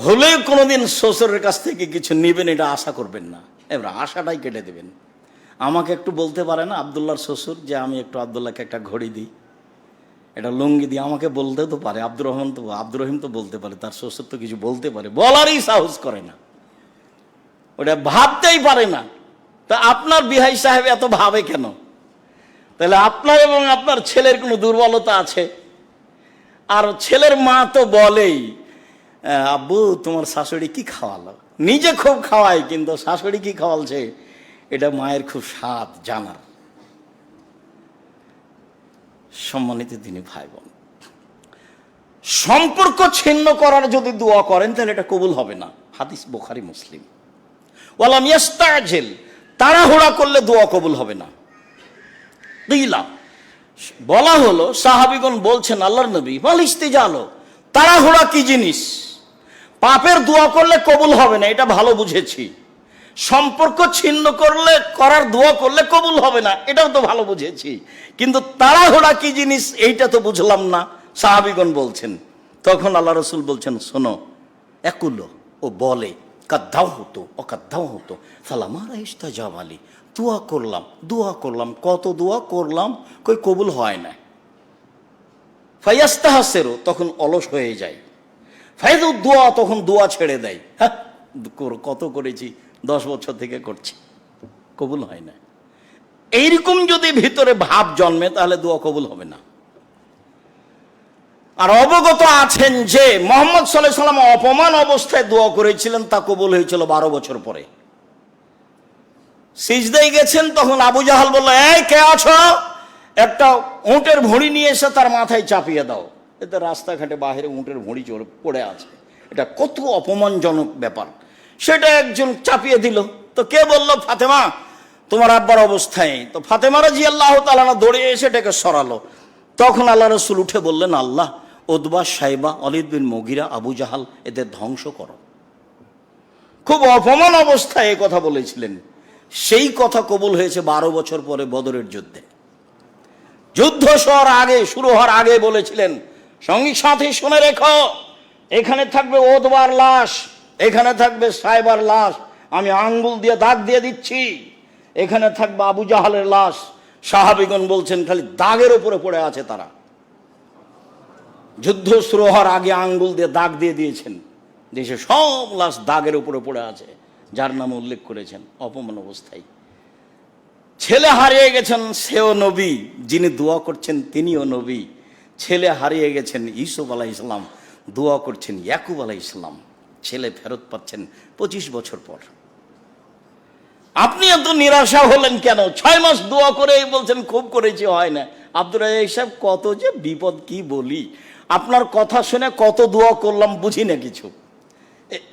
ভুলে কোনোদিন শ্বশুরের কাছ থেকে কিছু নিবেন এটা আশা করবেন না, এবার আশাটাই কেটে দেবেন। আমাকে একটু বলতে পারে না আবদুল্লাহর শ্বশুর যে আমি একটু আবদুল্লাহকে একটা ঘড়ি দিই, এটা লুঙ্গি দিই, আমাকে বলতে তো পারে। আব্দুর রহিম তো বলতে পারে, তার শ্বশুর তো কিছু বলতে পারে, বলারই সাহস করে না, ওটা ভাবতেই পারে না। তা আপনার বিহাই সাহেব এত ভাবে কেন? তাহলে আপনার এবং আপনার ছেলের কোনো দুর্বলতা আছে। আর ছেলের মা তো বলেই, আব্বু তোমার শাশুড়ি কি খাওয়ালো, নিজে খুব খাওয়ায়, কিন্তু শাশুড়ি কি খাওয়ালছে এটা মায়ের খুব স্বাদ জানার। সম্মানিত দিনী ভাই বোন, সম্পর্ক ছিন্ন করার যদি দোয়া করেন তাহলে এটা কবুল হবে না। হাদিস বুখারী মুসলিম। ওয়ালাম ইয়াস্তাজিল, তাড়াহুড়া করলে দোয়া কবুল হবে না। কিলা, বলা হলো, সাহাবীগণ বলছেন আল্লাহর নবী, ওয়াল ইস্তিজালো, তাড়াহুড়া কি জিনিস? পাপের দোয়া করলে কবুল হবে না, এটা ভালো বুঝেছি। সম্পর্ক ছিন্ন করার দোয়া করলে কবুল হবে না, এটাও তো ভালো বুঝেছি, কিন্তু তাড়াহুড়া কি জিনিস এইটা তো বুঝলাম না। সাহাবীগণ বলছেন, তখন আল্লাহ রাসূল বলছেন, শোনো, একুলো, ও বলে, কাদ্দাও হতো ও কাদ্দাও হতো সালামারা ইস্তাজাব আলী, দোয়া করলাম, কত দোয়া করলাম, কই কবুল হয় না। ফাইয়াস্তাহাসেরও, তখন অলস হয়ে যায়। ফাইদু দোয়া, তখন দোয়া ছেড়ে দেয়। হ্যাঁ, কত করেছি, 10 বছর থেকে করছি, কবুল হয় না। এইরকম যদি ভিতরে ভাব জন্মে তাহলে দোয়া কবুল হবে না। আর অবগত আছেন যে মুহাম্মদ সাল্লাল্লাহু আলাইহি ওয়াসাল্লাম অপমান অবস্থায় দোয়া করেছিলেন, তা কবুল হয়েছিল 12 বছর পরে। সিজদায় গেছেন, তখন আবু জাহাল বলল, এই কে আছো, একটা উটের ভুঁড়ি নিয়ে এসে তার মাথায় চাপিয়ে দাও। এতে রাস্তাঘাটে বাহিরে উটের ভুঁড়ি পড়ে আছে, এটা কত অপমানজনক ব্যাপার। সেটা একজন চাপিয়ে দিল, তো কে বলল, ফাতেমা তোমার আব্বার অবস্থায়। তো ফাতেমা রাদিয়াল্লাহু তাআলা দৌড়ে এসে এটাকে সরালো। তখন আল্লাহ রাসূল উঠে বললেন, আল্লাহ, উতবা, শাইবা, ওয়ালিদ বিন মুগিরা, আবু জাহাল, এদের ধ্বংস করো। খুব অপমান অবস্থায় এই কথা বলেছিলেন। সেই কথা কবুল হয়েছে 12 বছর পরে বদরের যুদ্ধে। যুদ্ধ শুরু হওয়ার আগে বলেছিলেন, সঙ্গী সাথী শুনে রেখো, এখানে থাকবে উতবার লাশ, এখানে থাকবে সাইবার লাশ, আমি আঙ্গুল দিয়ে দাগ দিয়ে দিচ্ছি, এখানে থাকবে আবু জাহালের লাশ। সাহাবীগণ বলছেন খালি দাগের উপরে পড়ে আছে তারা। যুদ্ধ শুরু হওয়ার আগে আঙ্গুল দিয়ে দাগ দিয়ে দিয়েছেন, দেশে সব লাশ দাগের উপরে পড়ে আছে, যার নাম উল্লেখ করেছেন, অপমান অবস্থায়। ছেলে হারিয়ে গেছেন, সেও নবী, যিনি দোয়া করছেন তিনিও নবী। ছেলে হারিয়ে গেছেন ইউসুফ আলাইহিস সালাম, দোয়া করছেন ইয়াকুব আলাইহিস সালাম, ছেলে ফেরত পাচ্ছেন 25 বছর পর। আপনি এত নিরাশা হলেন কেন? 6 মাস দোয়া করে বলছেন খুব করেছি, হয় না। আব্দুর রাজ্জাক সাহেব, কত যে বিপদ, কি বলি, আপনার কথা শুনে কত দোয়া করলাম, বুঝি না কিছু।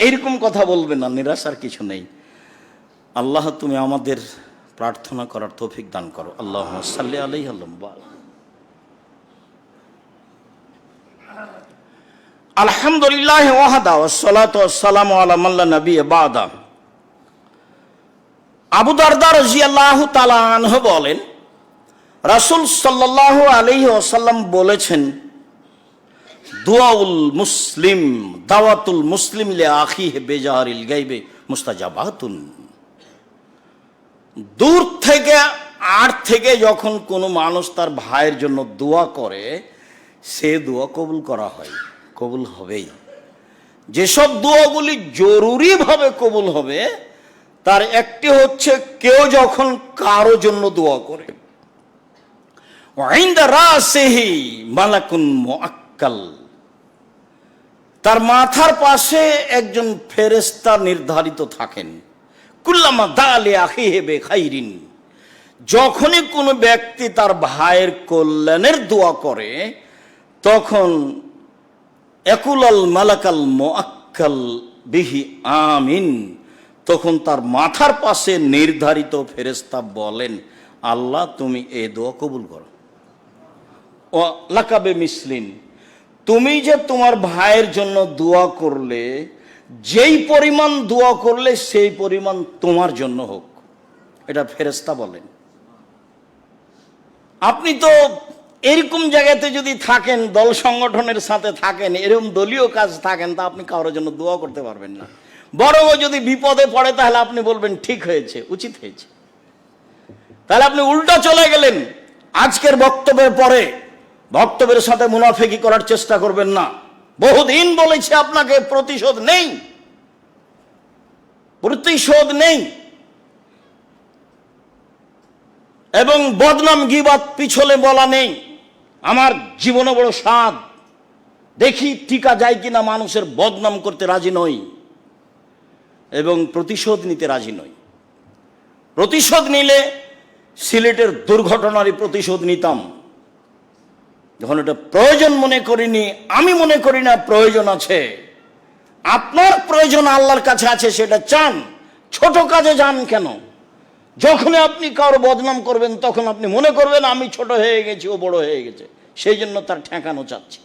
এইরকম কথা বলবেন না, নিরাশার কিছু নেই। আল্লাহ, তুমি আমাদের প্রার্থনা করার তৌফিক দান করো। আল্লাহুম্মা সাল্লি আলাইহি আলহামদুলিল্লাহ ওয়াহদা ওয়াসসালাতু ওয়াসসালামু আলা মান লা নাবিয়্যা বা'দা। আবু দারদা রাদিয়াল্লাহু তাআলা আনহু বলেন, রাসূল সাল্লাল্লাহু আলাইহি ওয়াসাল্লাম বলেছেন, দুআউল মুসলিম দাওয়াতুল মুসলিম লি আখিহি বিজাহারিল গায়বি মুস্তাজাবাতুন। দূর থেকে আড় থেকে যখন কোনো মানুষ তার ভাইয়ের জন্য দোয়া করে, সে দোয়া কবুল করা হয়, কবুল হবেই। যেসব দোয়াগুলি জরুরিভাবে কবুল হবে তার একটি হচ্ছে, কেউ যখন কারো জন্য দোয়া করে, ওয়াইন্দা রাসিহি মালাকুন মুআক্কাল, তার মাথার পাশে একজন ফেরেশতা নির্ধারিত থাকেন। কুল্লামা দালি আখিহি বিখাইরিন, যখনই কোনো ব্যক্তি তার ভাইয়ের কল্যাণের দোয়া করে, তখন একুলাল মালাকাল মুআক্কাল বিহি আমিন, তখন তার মাথার পাশে নির্ধারিত ফেরেশতা বলেন, আল্লাহ তুমি এই দোয়া কবুল করো। ও লাকাবে মিসলিন, তুমি যে তোমার ভাইয়ের জন্য দোয়া করলে, যেই পরিমাণ দোয়া করলে সেই পরিমাণ তোমার জন্য হোক, এটা ফেরেশতা বলেন। আপনি তো এরকম জায়গাতে যদি থাকেন, দল সংগঠনের সাথে থাকেন, এরকম দলীয় কাজ থাকেন, তা আপনি কারোর জন্য দোয়া করতে পারবেন না। বরং যদি বিপদে পড়ে তাহলে আপনি বলবেন ঠিক হয়েছে, উচিত হয়েছে। তাহলে আপনি উল্টা চলে গেলেন। আজকের বক্তব্যের পরে বক্তব্যের সাথে মুনাফিকি করার চেষ্টা করবেন না। বহুদিন বলেছি আপনাকে, প্রতিশোধ নেই, প্রতিশোধ নেই, এবং বদনাম গীবাত পিছলে বলা নেই। আমার জীবনে বড় স্বাদ, দেখি টিকা যায় কিনা মানুষের বদনাম করতে রাজি নই, এবং প্রতিশোধ নিতে রাজি নই। প্রতিশোধ নিলে সিলেটের দুর্ঘটনারই প্রতিশোধ নিতাম, যখন এটা প্রয়োজন মনে করিনি। আমি মনে করি না প্রয়োজন আছে। আপনার প্রয়োজন আল্লাহর কাছে আছে, সেটা চান, ছোট কাজে যান কেন? যখন আপনি কারো বদনাম করবেন তখন আপনি মনে করবেন আমি ছোট হয়ে গেছি, ও বড় হয়ে গেছে, সেই জন্য তার ঠেকানো চাচ্ছি।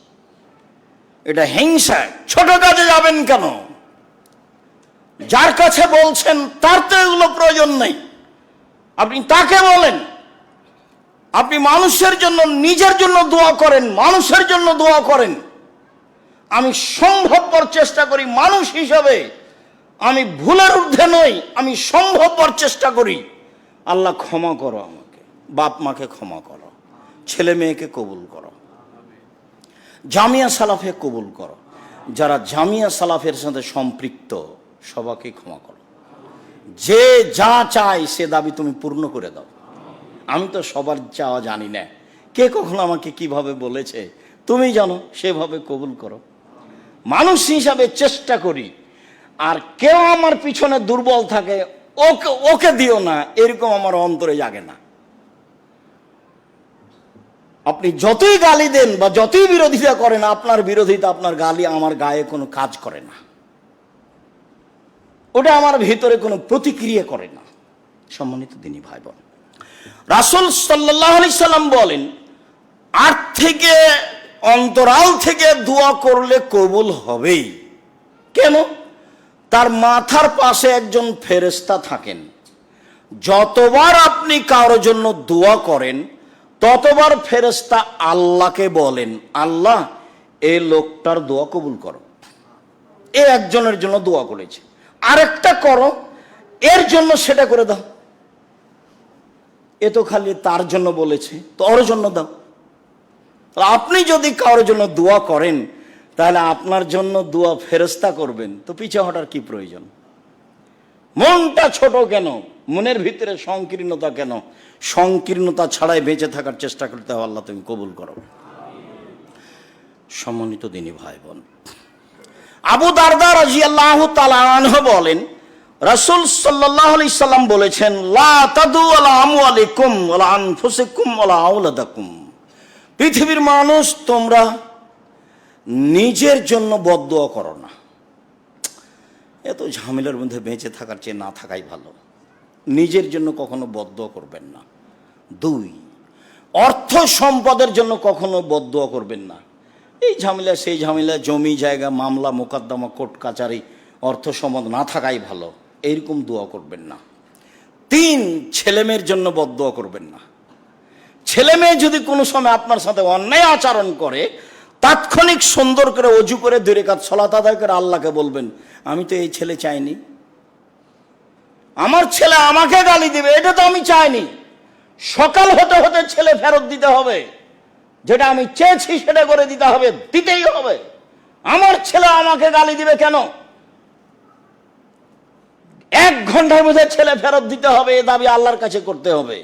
এটা হিংসা। ছোট কাজে যাবেন কেন? যার কাছে বলছেন তার তো এগুলো প্রয়োজন নেই, আপনি তাকে বলেন। আপনি মানুষের জন্য, নিজের জন্য দোয়া করেন, মানুষের জন্য দোয়া করেন। আমি সম্ভবপর চেষ্টা করি মানুষ হিসাবে, আমি ভুলের ঊর্ধ্বে নই, আমি সম্ভবপর চেষ্টা করি। আল্লাহ ক্ষমা করো আমাকে, বাপ মাকে ক্ষমা করো, ছেলে মেয়েকে কবুল করো, জামিয়া সালাফে কবুল করো, যারা জামিয়া সালাফের সাথে সম্পৃক্ত সবাইকে ক্ষমা করো। যে যা চায় সে দাবি তুমি পূর্ণ করে দাও। আমি তো সবার চাওয়া জানি না, কে কখনো আমাকে কিভাবে বলেছে, তুমি জানো, সেভাবে কবুল করো। মানুষ হিসাবে চেষ্টা করি। আর কেউ আমার পিছনে দুর্বল থাকে, ওকে ওকে দিও না, এরকম আমার অন্তরে জাগে না। আপনি যতই গালি দেন বা যতই বিরোধিতা করেন, আপনার বিরোধিতা, আপনার গালি আমার গায়ে কোনো কাজ করে না, ওটা আমার ভিতরে কোনো প্রতিক্রিয়া করে না। সম্মানিত দিনী ভাই বোন, রাসূল সাল্লাল্লাহু আলাইহি সাল্লাম বলেন, আর থেকে অন্তরাল থেকে দোয়া করলে কবুল হবেই। কেন? তার মাথার পাশে একজন ফেরেশতা থাকেন। যতবার আপনি কারোর জন্য দোয়া করেন ততবার ফেরেশতা আল্লাহকে বলেন, আল্লাহ এই লোকটার দোয়া কবুল করো। এ একজনের জন্য দোয়া করেছে, আরেকটা করো, এর জন্য সেটা করে দাও। এ তো খালি তার জন্য বলেছে, তো ওর জন্য দাও। আপনি যদি কারোর জন্য দোয়া করেন তাহলে আপনার জন্য দোয়া ফেরেশতা করবেন, তো পিছে হটার কি প্রয়োজন? মনটা ছোট কেন? মনের ভিতরে সংকীর্ণতা কেন? সংকীর্ণতা ছাড়াই বেঁচে থাকার চেষ্টা করতে হবে। আল্লাহ তুমি কবুল করো। সম্মানিত দিনী ভাই বোন, আবু দারদা রাদিয়াল্লাহু তাআলা আনহু বলেন, রাসূল সাল্লাল্লাহু আলাইহি সাল্লাম বলেছেন, লা তাদু আলা আমওয়ালিকুম ওয়ালা আনফুসিকুম ওয়ালা আওলাদাকুম। পৃথিবীর মানুষ, তোমরা নিজের জন্য বদদোয়া করো না। এত ঝামেলার মধ্যে বেঁচে থাকার চেয়ে না থাকাই ভালো। নিজের জন্য কখনো বদদোয়া করবেন না। 2, অর্থ সম্পদের জন্য কখনো বদদোয়া করবেন না। এই ঝামেলা সেই ঝামেলা, জমি জায়গা, মামলা মোকদ্দমা, কোর্ট কাচারি, অর্থ সম্পদ না থাকাই ভালো, এইরকম দোয়া করবেন না। 3, ছেলেমেয়ের জন্য বদদোয়া করবেন না। ছেলে মেয়ে যদি কোনো সময় আপনার সাথে অন্যায় আচরণ করে, তাৎক্ষণিক সুন্দর করে অজু করে 2 রাকাত সালাত আদায় করে আল্লাহকে বলবেন, আমি তো এই ছেলে চাইনি, আমার ছেলে আমাকে গালি দিবে এটা তো আমি চাইনি। সকাল হতে হতে ছেলে ফেরত দিতে হবে, যেটা আমি চেয়েছি সেটা করে দিতে হবে, দিতেই হবে। আমার ছেলে আমাকে গালি দিবে কেন? 1 ঘন্টার মধ্যে ছেলে ফেরত দিতে হবে, এ দাবি আল্লাহর কাছে করতে হবে।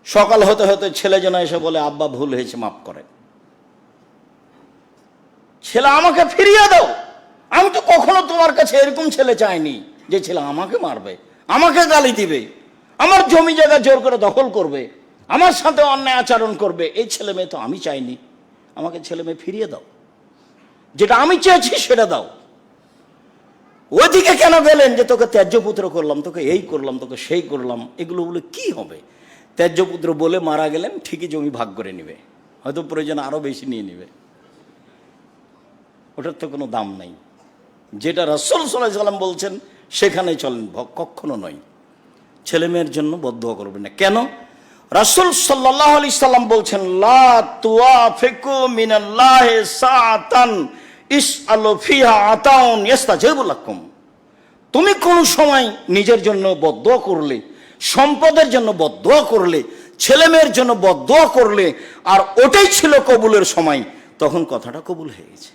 সকাল হতে হতে ছেলে যেন এসে বলে, আব্বা ভুল হয়েছে, মাফ করে। ছেলে আমাকে ফিরিয়ে দাও, আমি তো কখনো তোমার কাছে এরকম ছেলে চাইনি যে ছেলে আমাকে মারবে, আমাকে গালি দিবে, আমার জমি জায়গা জোর করে দখল করবে, আমার সাথে অন্যায় আচরণ করবে। এই ছেলে মেয়ে তো আমি চাইনি, আমাকে ছেলে মেয়ে ফিরিয়ে দাও, যেটা আমি চেয়েছি সেটা দাও। ওইদিকে কেন গেলেন যে তোকে ত্যায্যপুত্র করলাম, তোকে এই করলাম, তোকে সেই করলাম? এগুলো বলে কি হবে? ত্যায্যপুত্র বলে মারা গেলেন, ঠিকই জমি ভাগ করে নিবে, হয়তো প্রয়োজন আরো বেশি নিয়ে নিবে, ওটার তো কোনো দাম নাই। যেটা রাসূল সাল্লাল্লাহু আলাইহি ওয়াসাল্লাম বলছেন সেখানে চলেন, কখনো নয়। ছেলে মেয়ের জন্য বদদোয়া করবেন না। কেন? রাসূল সাল্লাল্লাহু আলাইহি সাল্লাম বলছেন, লা তুওয়াফিকু মিনাল্লাহি সাআতান ইসআলু ফিহা আতাউন ইস্তাজিবু লাকুম। তুমি কোন সময় নিজের জন্য বদদোয়া করলে, সম্পদের জন্য বদদোয়া করলে, ছেলে মেয়ের জন্য বদদোয়া করলে, আর ওটাই ছিল কবুলের সময়, তখন কথাটা কবুল হয়ে গেছে।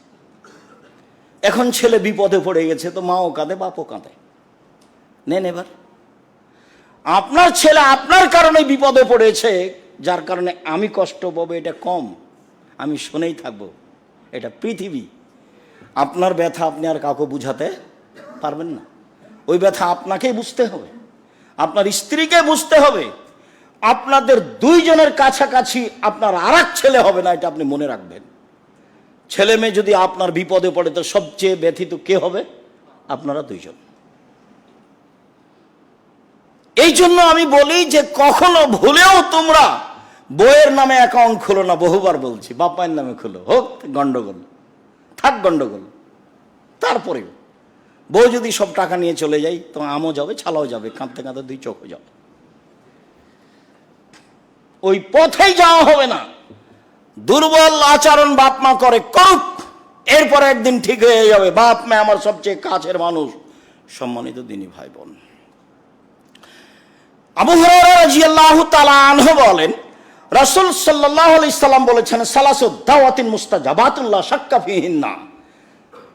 এখন ছেলে বিপদে পড়ে গেছে, তো মাও কাঁদে, বাপও কাঁদে। নেন এবার, আপনার ছেলে আপনার কারণে বিপদে পড়েছে, যার কারণে আমি কষ্ট পাবো এটা কম, আমি শুনেই থাকবো, এটা পৃথিবী। আপনার ব্যথা আপনি আর কাউকে বুঝাতে পারবেন না, ওই ব্যথা আপনাকেই বুঝতে হবে, আপনার স্ত্রীকে বুঝতে হবে। আপনাদের 2 জনের কাছাকাছি আপনার আর এক ছেলে হবে না, এটা আপনি মনে রাখবেন। ছেলে মেয়ে যদি আপনার বিপদে পড়ে, তো সবচেয়ে ব্যথিত কে হবে? আপনারা 2 জন। এই জন্য আমি বলি যে কখনো ভুলেও তোমরা বইয়ের নামে অ্যাকাউন্ট খোলো না। বহুবার বলছি, বাপ মায়ের নামে খোলো, হোক গন্ডগোল, থাক গন্ডগোল। তারপরে বউ যদি সব টাকা নিয়ে চলে যায়, তো আমও যাবে, ছালাও যাবে, কাঁদতে কাঁদতে 2 চোখও যাবে। ওই পথেই যাওয়া হবে না। দুর্বল আচরণ বাপ মা করে, করুক, এরপরে একদিন ঠিক হয়ে যাবে। বাপ মা আমার সবচেয়ে কাছের মানুষ। সম্মানিত দিনী ভাই বোন, আবু হুরায়রা রাদিয়াল্লাহু তাআলা আনহু বলেন, রাসূল সাল্লাল্লাহু আলাইহি সাল্লাম বলেছেন, সালাসু দাওয়াতিন মুস্তাজাবাতুন লা শাক্কা ফিহিন্না।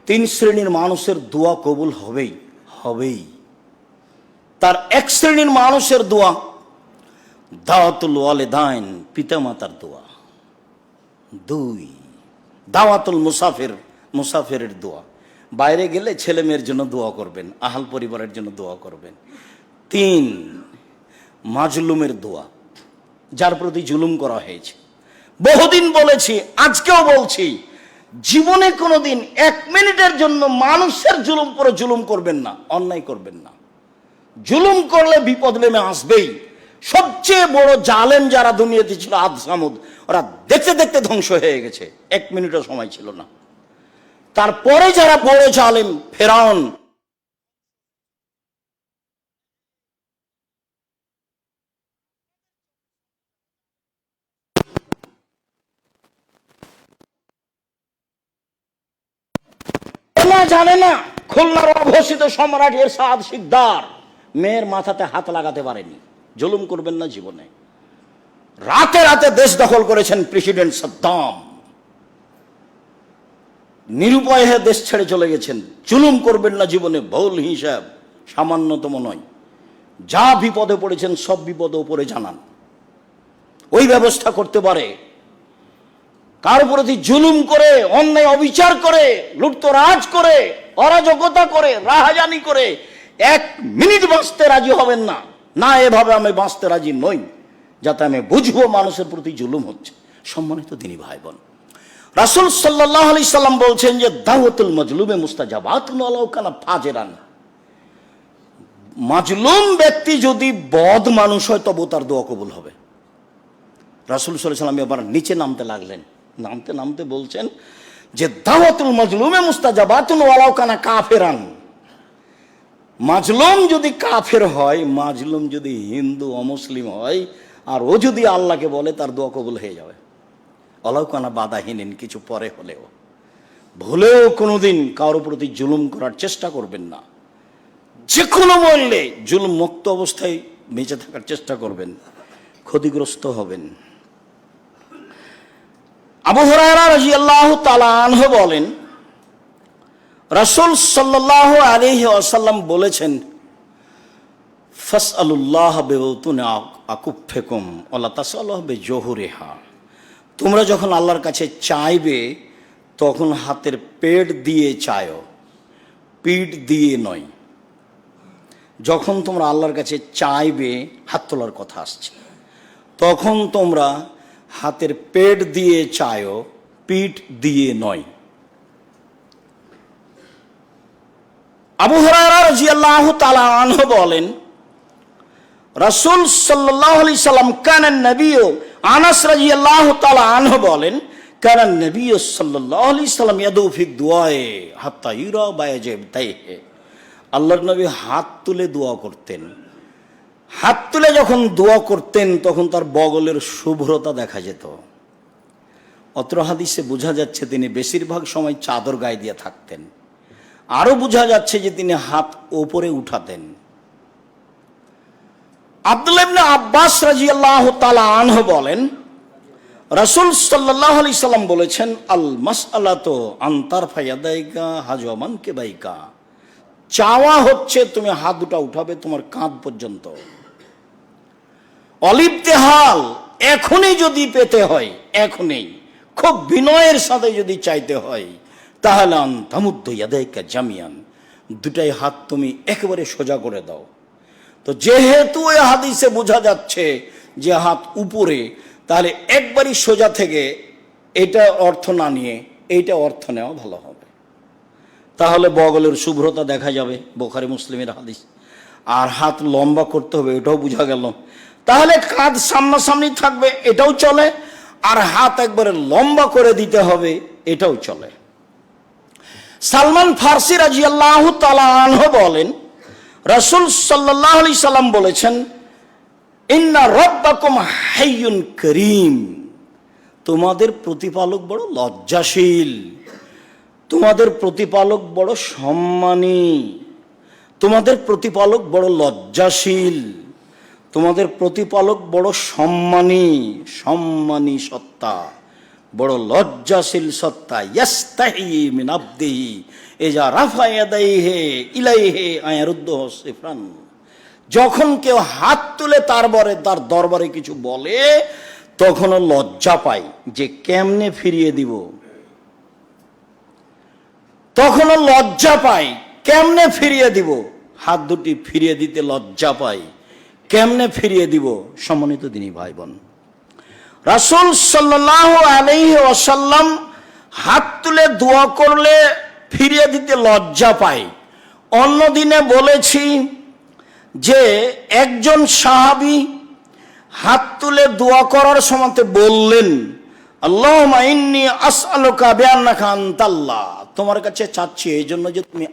3 শ্রেণীর মানুষের দোয়া কবুল হবেই হবেই। তার 1 শ্রেণীর মানুষের দোয়া দাওয়াতুল ওয়ালিদাইন, পিতামাতার দোয়া। 2, দাওয়াতুল মুসাফির, মুসাফিরের দোয়া, বাইরে গেলে ছেলে মেয়ের জন্য দোয়া করবেন, আহাল পরিবারের জন্য দোয়া করবেন। 3, মাজলুমের দোয়া, যার প্রতি জুলুম করা হয়েছে। বহুদিন বলেছি, আজকেও বলছি, জীবনে কোনোদিন 1 মিনিটের জন্য মানুষের জুলুম করে জুলুম করবেন না, অন্যায় করবেন না। জুলুম করলে বিপদ নেমে আসবেই। সবচেয়ে বড় জালেম যারা দুনিয়াতে ছিল, আদ সামুদ, ওরা দেখতে দেখতে ধ্বংস হয়ে গেছে, 1 মিনিটও সময় ছিল না। তারপরে যারা বড় জালেম, ফেরাউন, জানে না, খুলনার অঘোষিত সম্রাট এরশাদ শিকদার মেয়ের মাথাতে হাত লাগাতে পারেনি। জুলুম করবেন না জীবনে। রাতে রাতে দেশ দখল করেছেন প্রেসিডেন্ট সাদ্দাম, নিরুপায় হয়ে দেশ ছেড়ে চলে গেছেন। জুলুম করবেন না জীবনে, ভুল হিসাব সামান্যতম নয়। যা বিপদে পড়েছেন সব বিপদ উপরে জানান, ওই ব্যবস্থা করতে পারে। কার প্রতি জুলুম করে, অন্যায় অবিচার করে, লুটতরাজ করে, অরাজকতা করে, রাহাজানি করে 1 মিনিট বাঁচতে রাজি হবেন না। না, এভাবে আমি বাঁচতে রাজি নই, যাতে আমি বুঝবো মানুষের প্রতি জুলুম হচ্ছে। সম্মানিত দিনী ভাই বোন, রাসূল সাল্লাল্লাহু আলাইহি সাল্লাম বলছেন যে দাওয়াতুল মাজলুমে মুস্তাজাবাতুন ওয়ালাউ কানা ফাজিরান। মাজলুম ব্যক্তি যদি বদ মানুষ হয়, তবে তার দোয়া কবুল হবে। রাসূল সাল্লাল্লাহু আলাইহি সাল্লাম এবার নিচে নামতে লাগলেন, নামতে নামতে বলছেন যে দাওয়াতুল মাজলুমে মুস্তাজাবাতুন ওয়ালাউ কানা কাফেরান। মাজলুম যদি কাফের হয়, মাজলুম যদি হিন্দু অমুসলিম হয়, আর ও যদি আল্লাহকে বলে, তার দোয়া কবুল হয়ে যাবে। ওয়ালাউ কানা বাদাহীন, কিছু পরে হলেও। ভুলেও কোনোদিন কারোর প্রতি জুলুম করার চেষ্টা করবেন না। যে কোনো মূল্যে জুলুম মুক্ত অবস্থায় বেঁচে থাকার চেষ্টা করবেন, ক্ষতিগ্রস্ত হবেন। আবু হুরায়রা রাদিয়াল্লাহু তাআলা আনহু বলেন, রাসূল সাল্লাল্লাহু আলাইহি ওয়াসাল্লাম বলেছেন, ফাসআলুল্লাহ বিবুতুনি আকুফিকুম ওয়ালা তাসআলুহু বিজুহুরিহা। তোমরা যখন আল্লাহর কাছে চাইবে, তখন হাতের পেট দিয়ে চায়ো, পিঠ দিয়ে নয়। যখন তোমরা আল্লাহর কাছে চাইবে, হাত তোলার কথা আসছে, তখন তোমরা হাতের পেট দিয়ে চায়ো, পিঠ দিয়ে নয়। আবু হুরায়রা রাদিয়াল্লাহু তাআলা আনহু বলেন, রাসূল সাল্লাল্লাহু আলাইহি সাল্লাম কানান নবী, আনাস রাদিয়াল্লাহু তাআলা আনহু বলেন, কানান নবী সাল্লাল্লাহু আলাইহি সাল্লাম ইয়াদু ফি দুআয়ে হাত্তা ইউরা বায়াজিবতাইহি। আল্লাহর নবী হাত তুলে দোয়া করতেন। হাত তুলে যখন দোয়া করতেন, তখন তার বগলের শুভ্রতা দেখা যেত। অত্র হাদিসে বোঝা যাচ্ছে তিনি বেশিরভাগ সময় চাদর গায়ে দিয়ে থাকতেন। আরো বোঝা যাচ্ছে যে তিনি হাত ওপরে উঠাতেন। আব্দুল্লাহ ইবনে আব্বাস রাদিয়াল্লাহু তাআলা আনহু বলেন, রাসূল সাল্লাল্লাহু আলাইহি সাল্লাম বলেছেন, আল মাসআলাতু আন তারফা ইয়াদাইকা হাজওয়া মানকিবাইকা। চাওয়া হচ্ছে তুমি হাত দুটা উঠাবে তোমার কাঁধ পর্যন্ত। অলিপ্তেহাল, এখনই যদি পেতে হয়, এখনই খুব বিনয়ের সাথে যদি চাইতে হয়, তাহলে আন তামুদ্দু ইয়াদাইকা জামিয়ান, দুটাই হাত তুমি একেবারে সোজা করে দাও। তো যেহেতু এই হাদিসে বোঝা যাচ্ছে যে হাত উপরে, তাহলে একবারই সোজা থেকে এটা অর্থ না নিয়ে এইটা অর্থ নেওয়া ভালো হবে। তাহলে বগলের শুভ্রতা দেখা যাবে, বুখারী মুসলিমের হাদিস। আর হাত লম্বা করতে হবে, এটাও বোঝা গেল। তাহলে কাঁধ সামনাসামনি থাকবে, এটাও চলে। আর হাত একবারে লম্বা করে দিতে হবে, এটাও চলে। সালমান ফারসি রাদিয়াল্লাহু তাআলা আনহু বলেন, রাসূল সাল্লাল্লাহু আলাইহি সাল্লাম বলেছেন, ইন্না রাব্বাকুম হাইয়ুন করিম। তোমাদের প্রতিপালক বড় লজ্জাশীল, তোমাদের প্রতিপালক বড় সম্মানী, তোমাদের প্রতিপালক বড় লজ্জাশীল, তোমাদের প্রতিপালক বড় সম্মানী, সম্মানী সত্তা, বড় লজ্জাশীল সত্তা। ইয়াস্তাহি মিন আবদিহি ইজা রাফা ইয়াদাইহি ইলাইহি আয়ারুদ্দুহু সিফরান। যখন কেউ হাত তুলে তার দরবারে কিছু বলে, তখনও লজ্জা পায় যে কেমনে ফিরিয়ে দিব। তখনও লজ্জা পায় কেমনে ফিরিয়ে দিব, হাত দুটি ফিরিয়ে দিতে লজ্জা পাই, কেমনে ফিরিয়ে দিব। সম্মানিত দিনী ভাই বোন, রাসূল সাল্লাল্লাহু আলাইহি ওয়াসাল্লাম হাত তুলে দোয়া করলে ফিরিয়ে দিতে লজ্জা পায়। অন্য দিনে বলেছি যে একজন সাহাবী হাত তুলে দোয়া করার সময় বললেন, আল্লাহুম্মা ইন্নী আসআলুকা বিআন্নাকা আনতাল্লাহ, তোমার কাছে চাচ্ছি এই জন্য যে তুমি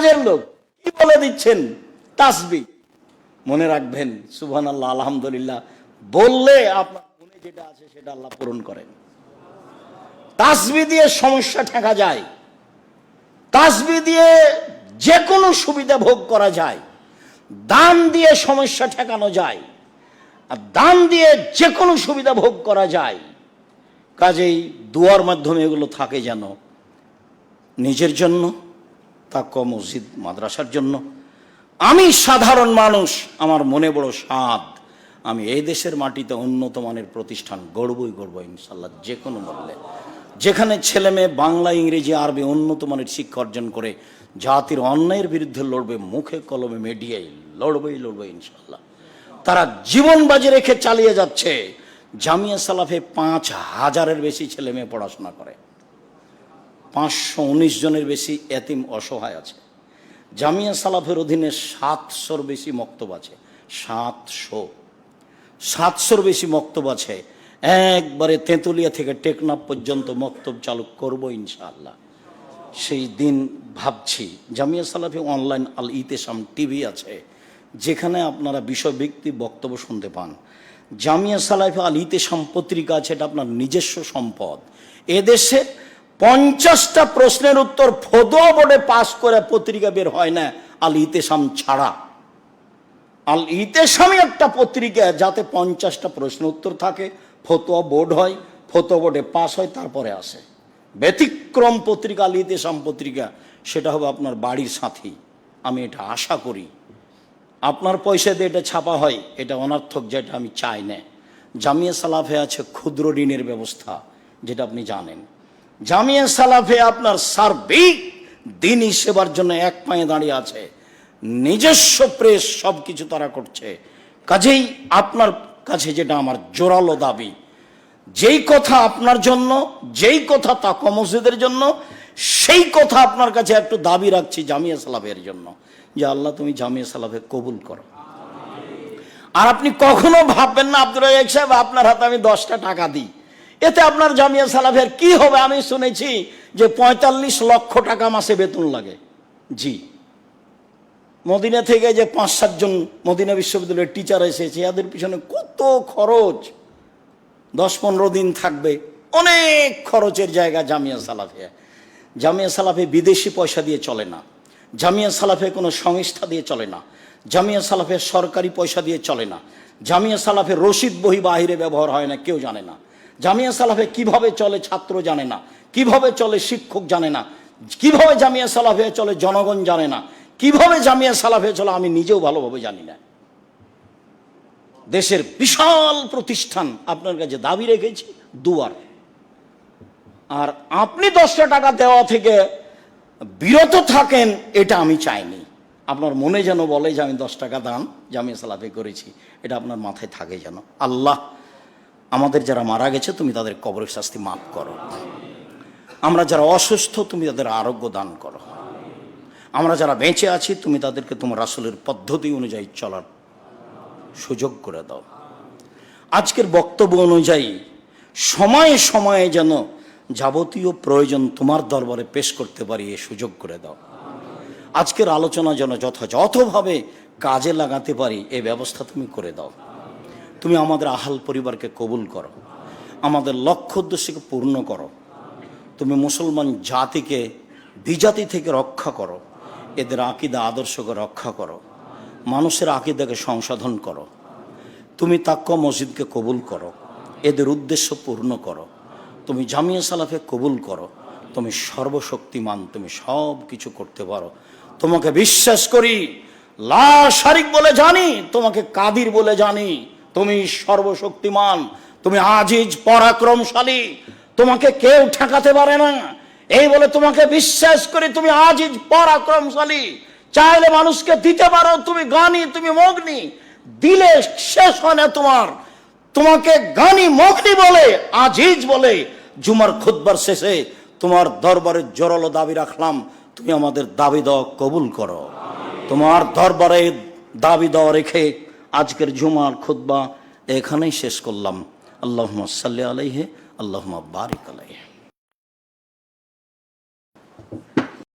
কাজের লোক, কি বলে দিচ্ছেন? তাসবিহ। মনে রাখবেন, সুবহানাল্লাহ, আলহামদুলিল্লাহ বললে আপনার মনে যেটা আছে সেটা আল্লাহ পূরণ করেন। তাসবিহ দিয়ে সমস্যা ঠেকা যায়, তাসবিহ দিয়ে যে কোনো সুবিধা ভোগ করা যায়, দান দিয়ে সমস্যা ঠেকানো যায়, আর দান দিয়ে যে কোনো সুবিধা ভোগ করা যায়। কাজেই দুয়ার মাধ্যমে এগুলো থাকে যেন নিজের জন্য, তাকওয়া মসজিদ মাদ্রাসার জন্য। আমি সাধারণ মানুষ, আমার মনে বড় সাধ, আমি এই দেশের মাটিতে উন্নত মানের প্রতিষ্ঠান গড়বই গড়ব ইনশাল্লাহ, যে কোনো মূল্যে। যেখানে ছেলে মেয়ে বাংলা, ইংরেজি, আরবি উন্নত মানের শিক্ষা অর্জন করে জাতির অন্যায়ের বিরুদ্ধে লড়বে, মুখে কলমে মিডিয়ায় লড়বে ইনশাল্লাহ। তারা জীবন বাজি রেখে চালিয়ে যাচ্ছে। জামিয়া সালাফে 5,000-এর বেশি ছেলে মেয়ে পড়াশোনা করে, 519 জনের বেশি এতিম অসহায় আছে। জামিয়া সালাফের অধীনে 700-র বেশি মক্তব আছে, 700-র বেশি মক্তব আছে। একবারে তেঁতুলিয়া থেকে টেকনাফ পর্যন্ত মক্তব চালু করব ইনশাআল্লাহ। সেই দিন ভাবছি। জামিয়া সালাফি অনলাইন আল ইতেসাম টিভি আছে, যেখানে আপনারা বিষয়ভিত্তি বক্তব্য শুনতে পান। জামিয়া সালাফি আল ইতেসাম পত্রিকা আছে, এটা আপনার নিজস্ব সম্পদ। এদেশে 50টা প্রশ্নের উত্তর ফতোয়া বোর্ডে পাস করে পত্রিকা বের হয় না আল ইতেসাম ছাড়া। আল ইতেসামই একটা পত্রিকা যাতে 50টা প্রশ্ন উত্তর থাকে, ফতোয়া বোর্ড হয়, ফতোয়া বোর্ডে পাস হয়, তারপরে আসে। ব্যতিক্রম পত্রিকা আল ইতেসাম পত্রিকা, সেটা হবে আপনার বাড়ির সাথী। আমি এটা আশা করি। আপনার পয়সা দিয়ে এটা ছাপা হয়, এটা অনর্থক, যেটা আমি চাই না। জামিয়া সালাফে আছে ক্ষুদ্র ঋণের ব্যবস্থা, যেটা আপনি জানেন। জামিয়া সালাফে আপনার সার্বিক দ্বীনি সেবার জন্য এক পায়ে দাঁড়িয়ে আছে, নিজস্ব প্রেস সব কিছু তারা করছে। কাজেই আপনার কাছে যেটা আমার জোরালো দাবি, যেই কথা আপনার জন্য, যেই কথা তাকওয়া মসজিদের জন্য, সেই কথা আপনার কাছে একটু দাবি রাখছি জামিয়া সালাফের জন্য, যে আল্লাহ তুমি জামিয়া সালাফে কবুল করো। আর আপনি কখনো ভাববেন না আব্দুর রাজ্জাক সাহেব আপনার হাতে আমি 10টা টাকা দিই, এতে আপনার জামিয়া সালাফের কি হবে? আমি শুনেছি যে 45 লক্ষ টাকা মাসে বেতন লাগে। জি, মদিনা থেকে যে 5-7 জন মদিনা বিশ্ববিদ্যালয়ের টিচার এসেছে, এদের পিছনে কত খরচ, 10-15 দিন থাকবে, অনেক খরচের জায়গা জামিয়া সালাফে। জামিয়া সালাফে বিদেশি পয়সা দিয়ে চলে না, জামিয়া সালাফে কোনো সংস্থা দিয়ে চলে না, জামিয়া সালাফে সরকারি পয়সা দিয়ে চলে না, জামিয়া সালাফে রশিদ বহি বাহিরে ব্যবহার হয় না, কেউ জানে না। জামিয়া সালাফে কিভাবে চলে ছাত্র জানে না, কিভাবে চলে শিক্ষক জানে না, কিভাবে জামিয়া সালাফে চলে জনগণ জানে না, কিভাবে জামিয়া সালাফে চলে আমি নিজেও ভালোভাবে জানি না। দেশের বিশাল প্রতিষ্ঠান, আপনার কাছে দাবি রেখেছি দুয়ার। আর আপনি 10টা টাকা দেওয়া থেকে বিরত থাকেন, এটা আমি চাইনি। আপনার মনে যেন বলে যে আমি 10 টাকা দান জামিয়া সালাফে করেছি, এটা আপনার মাথায় থাকে যেন। আল্লাহ আমাদের যারা মারা গেছে তুমি তাদের কবরের শাস্তি মাফ করো, আমরা যারা অসুস্থ তুমি তাদের আরোগ্য দান করো, আমরা যারা বেঁচে আছি তুমি তাদেরকে তোমার রাসূলের পদ্ধতি অনুযায়ী চলার সুযোগ করে দাও। আজকের বক্তব্য অনুযায়ী সময়ে সময়ে যেন যাবতীয় প্রয়োজন তোমার দরবারে পেশ করতে পারি, এ সুযোগ করে দাও। আজকের আলোচনা যেন যথাযথভাবে কাজে লাগাতে পারি, এ ব্যবস্থা তুমি করে দাও। তুমি আমাদের আহাল পরিবারকে কবুল করো, আমাদের লক্ষ্য উদ্দেশ্যকে পূর্ণ করো। তুমি মুসলমান জাতিকে বিজাতি থেকে রক্ষা করো, এদের আকীদা আদর্শকে রক্ষা করো, মানুষের আকীদাকে সংশোধন করো। তুমি তাকওয়া মসজিদকে কবুল করো, এদের উদ্দেশ্য পূর্ণ করো। তুমি জামিয়া সালাফে কবুল করো, তুমি সর্বশক্তিমান, তুমি সব কিছু করতে পারো। তোমাকে বিশ্বাস করি, লা শারিক বলে জানি, তোমাকে কাদির বলে জানি। তুমি সর্বশক্তিমান, তুমি আজিজ পরাক্রমশালী, তোমাকে কেউ ঠেকাতে পারে না, এই বলে তোমাকে বিশ্বাস করি। তুমি আজিজ পরাক্রমশালী, চাইলে মানুষকে দিতে পারো, তুমি গানি, তুমি মগ্নি, দিলে শেষ হয় না তোমার। তোমাকে গানি মগ্নি বলে, আজিজ বলে জুমার খুতবার শেষে তোমার দরবারে জোরালো দাবি রাখলাম, তুমি আমাদের দাবি দেওয়া কবুল করো। তোমার দরবারে দাবি দেওয়া রেখে আজকের জুমার খুতবা এখানেই শেষ করলাম। আল্লাহুম্মা সাল্লি আলাইহি, আল্লাহুম্মা বারিক আলাইহি।